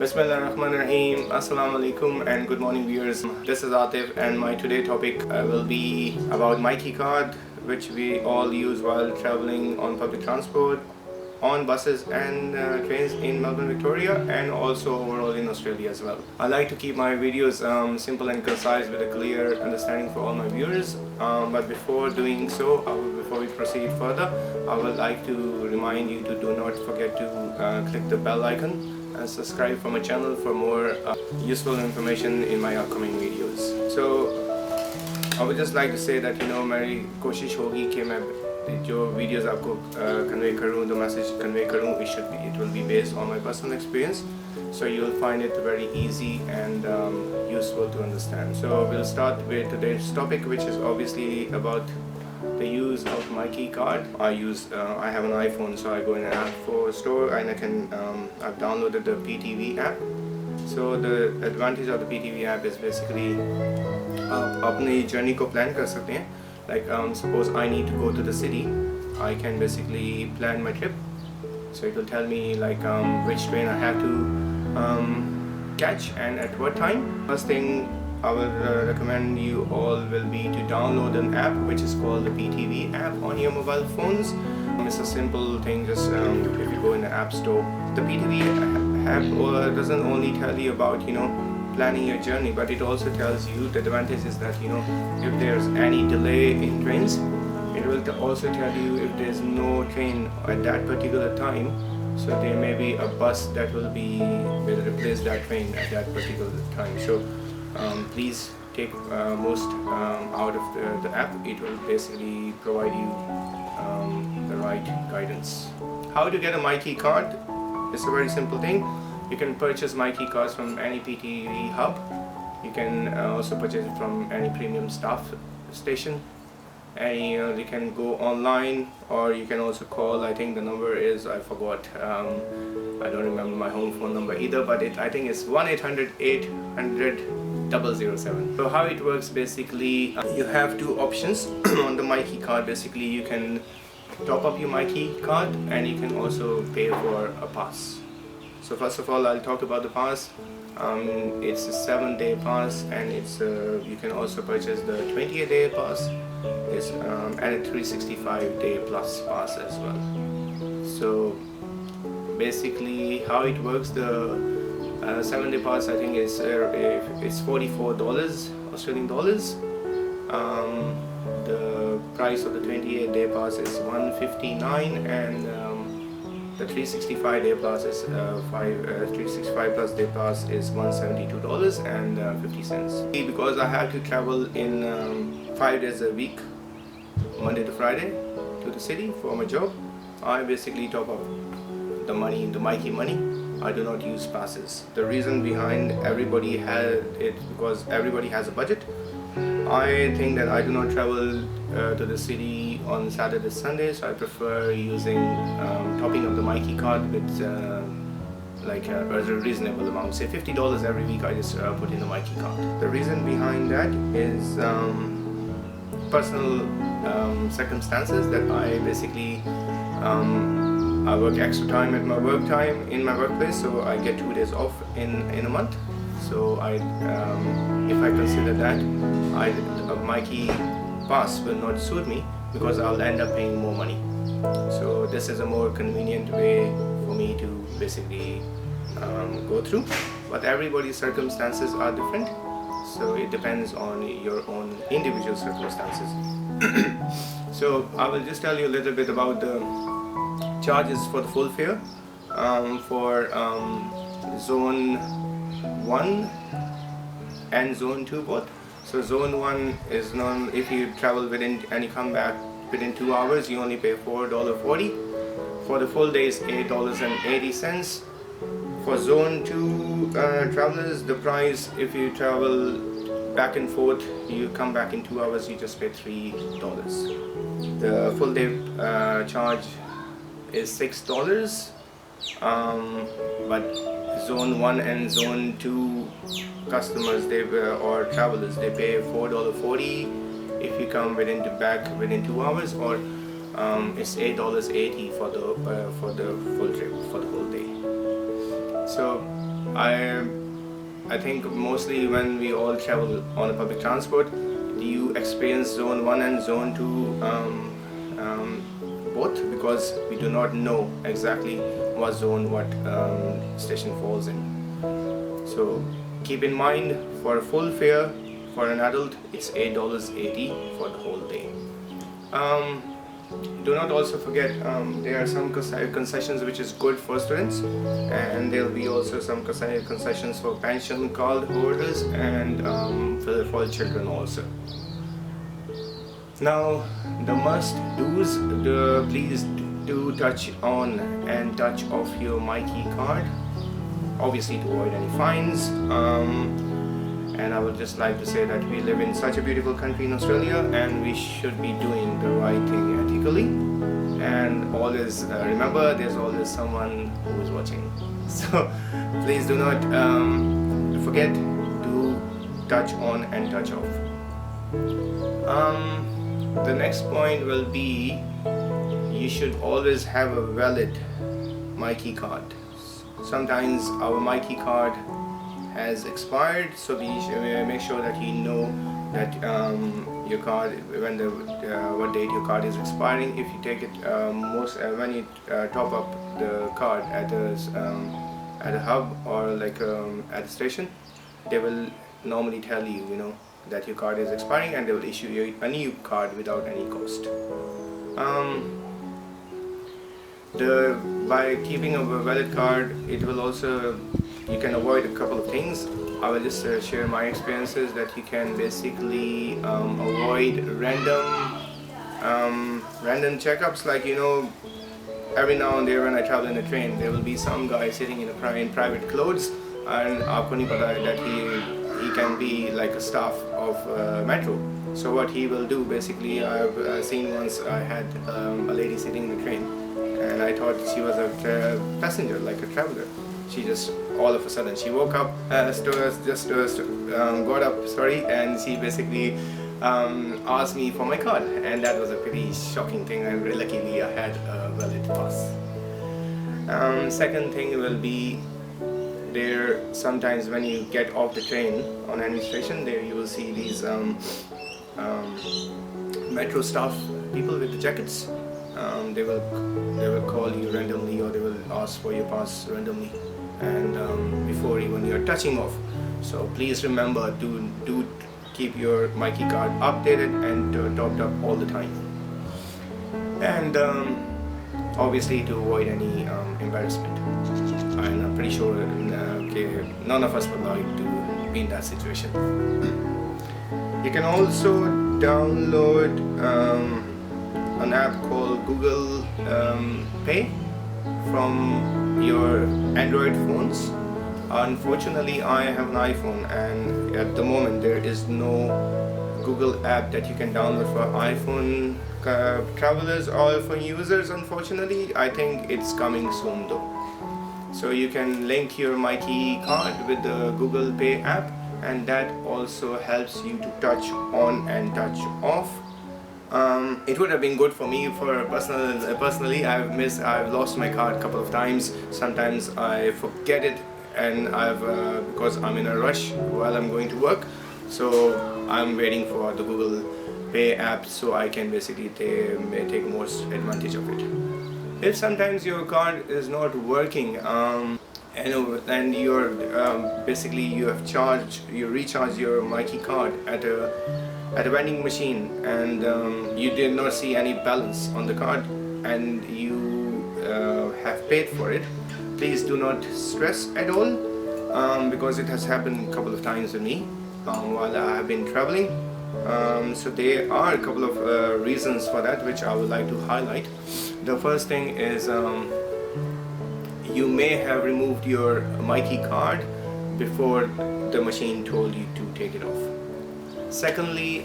Bismillahirrahmanirrahim. Assalamu alaikum and good morning viewers. This is Atif and my today topic will be about MYKI card, which we all use while traveling on public transport, on buses and trains in Melbourne, Victoria, and also overall in Australia as well. I like to keep my videos simple and concise with a clear understanding for all my viewers. But before doing so, before we proceed further, I would like to remind you to do not forget to click the bell icon and subscribe for my channel for more useful information in my upcoming videos. So I would just like to say that मेरी कोशिश होगी कि मैं जो videos आपको convey करूँ, the message convey करूँ, it will be based on my personal experience, so you will find it very easy and useful to understand. So we'll start with today's topic, which is obviously about the use of MYKI card. I have an iPhone, so I go in an app store and I've downloaded the PTV app. So the advantage of the PTV app is basically आप अपनी journey को plan कर सकते हैं. Like suppose I need to go to the city, I can basically plan my trip. So it will tell me like which train I have to catch and at what time. First thing I will recommend you all will be to download an app which is called the PTV app on your mobile phones. It's a simple thing, just if you go in the app store. The PTV app doesn't only tell you about planning your journey, but it also tells you the advantage is that if there's any delay in trains, it will also tell you if there's no train at that particular time. So there may be a bus that will replace that train at that particular time. So please take most out of the app. It will basically provide you the right guidance. How to get a MYKI card? It's a very simple thing. You can purchase MYKI cards from any PTV hub. You can also purchase it from any premium staff station. And you can go online, or you can also call. I think the number is, I forgot, I don't remember my home phone number either, but I think it's 1-800-800-007. So how it works, basically you have two options on the MYKI card. Basically you can top up your MYKI card and you can also pay for a pass. So first of all, I'll talk about the pass. It's a 7-day pass, and you can also purchase the 28-day pass. It's and a 365-day plus pass as well. So basically how it works, the 7-day pass, I think it's $44 Australian dollars. The price of the 28-day pass is $159, and the 365-day pass is 365 plus day pass is $172.50. Because I have to travel in 5 days a week, Monday to Friday, to the city for my job, I basically top up the money, the MYKI money. I do not use passes. The reason behind everybody has it because everybody has a budget. I think that I do not travel to the city on Saturday, Sunday, so I prefer topping up the MYKI card with like a reasonable amount. Say $50 every week. I just put in the MYKI card. The reason behind that is personal circumstances, that I basically I work extra time at my in my workplace, so I get 2 days off in a month. So if I consider that, a MYKI pass will not suit me because I'll end up paying more money. So this is a more convenient way for me to basically go through. But everybody's circumstances are different, so it depends on your own individual circumstances. So I will just tell you a little bit about the charges for the full fare for zone 1 and zone 2 both. So zone 1 is if you travel and you come back within 2 hours, you only pay $4.40. For the full day is $8.80. For zone 2 travelers, the price, if you travel back and forth, you come back in 2 hours, you just pay $3. The full day charge is $6. But zone 1 and zone 2 customers or travelers, they pay $4.40 if you come back within 2 hours, or it's $8.80 for the full trip for the whole day. So I think mostly when we all travel on a public transport, you experience zone 1 and zone 2 both, because we do not know exactly what zone what station falls in. So keep in mind, for a full fare for an adult it's $8.80 for the whole day. Do not also forget, there are some concessions which is good for students, and there will be also some concessions for pension card holders and for children also. Now the must do's, please do touch on and touch off your MYKI card, obviously to avoid any fines. And I would just like to say that we live in such a beautiful country in Australia, and we should be doing the right thing ethically. And always remember, there's always someone who is watching. So please do not forget to touch on and touch off. The next point will be, you should always have a valid MYKI card. Sometimes our MYKI card has expired, so we should make sure that you know that your card, when what date your card is expiring. If you take it when you top up the card at a hub or like at a station, they will normally tell you, that your card is expiring, and they will issue you a new card without any cost. By keeping a valid card, it will also, you can avoid a couple of things. I will just share my experiences that you can basically avoid random checkups. Like, every now and then when I travel in a train, there will be some guy sitting in private clothes, and aapko nahi pata that he can be like a staff of metro. So what he will do, basically, I've seen once, I had a lady sitting in the train, and I thought she was a passenger, like a traveler. She just, all of a sudden, she woke up, got up, and she basically asked me for my card, and that was a pretty shocking thing, and luckily I had a valid pass. Second thing will be, there sometimes when you get off the train on any station, there you will see these metro staff people with the jackets. They will call you randomly, or they will ask for your pass randomly, and before even you're touching off. So please remember to keep your MYKI card updated and topped up all the time, and obviously to avoid any embarrassment. And I'm pretty sure none of us would like to be in that situation. You can also download an app called Google Pay from your Android phones. Unfortunately, I have an iPhone, and at the moment there is no Google app that you can download for iPhone travelers or for users. Unfortunately, I think it's coming soon though. So you can link your MYKI card with the Google Pay app, and that also helps you to touch on and touch off. It would have been good for me personally. I've lost my card a couple of times. Sometimes I forget it, and because I'm in a rush while I'm going to work, so I'm waiting for the Google Pay app so I can basically take more advantage of it. If sometimes your card is not working, and you're basically you recharge your MYKI card at a vending machine, and you did not see any balance on the card, and you have paid for it, please do not stress at all, because it has happened a couple of times with me while I have been traveling. So there are a couple of reasons for that, which I would like to highlight. The first thing is, you may have removed your MYKI card before the machine told you to take it off. Secondly,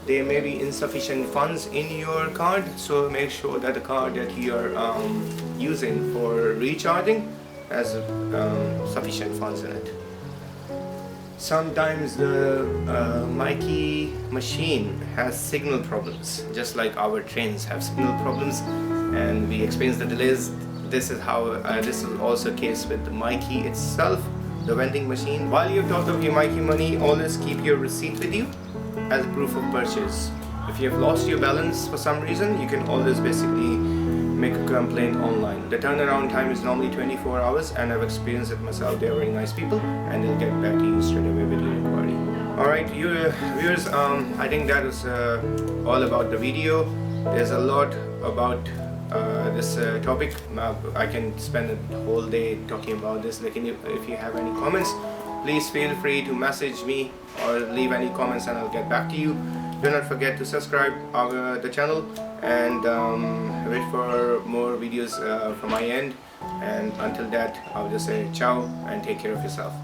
there may be insufficient funds in your card, so make sure that the card that you are using for recharging has sufficient funds in it. Sometimes the MYKI machine has signal problems, just like our trains have signal problems, and we experience the this is also the case with the MYKI itself, the vending machine. While you're top of your MYKI money, always keep your receipt with you as proof of purchase. If you have lost your balance for some reason, you can always basically make a complaint online. The turnaround time is normally 24 hours, and I've experienced it myself. They're very nice people, and they'll get back to you straight away with your inquiry. Alright, viewers, I think that was all about the video. There's a lot about this topic. I can spend a whole day talking about this. Like, if you have any comments, please feel free to message me or leave any comments and I'll get back to you. Do not forget to subscribe the channel and wait for more videos from my end. And until that, I'll just say ciao and take care of yourself.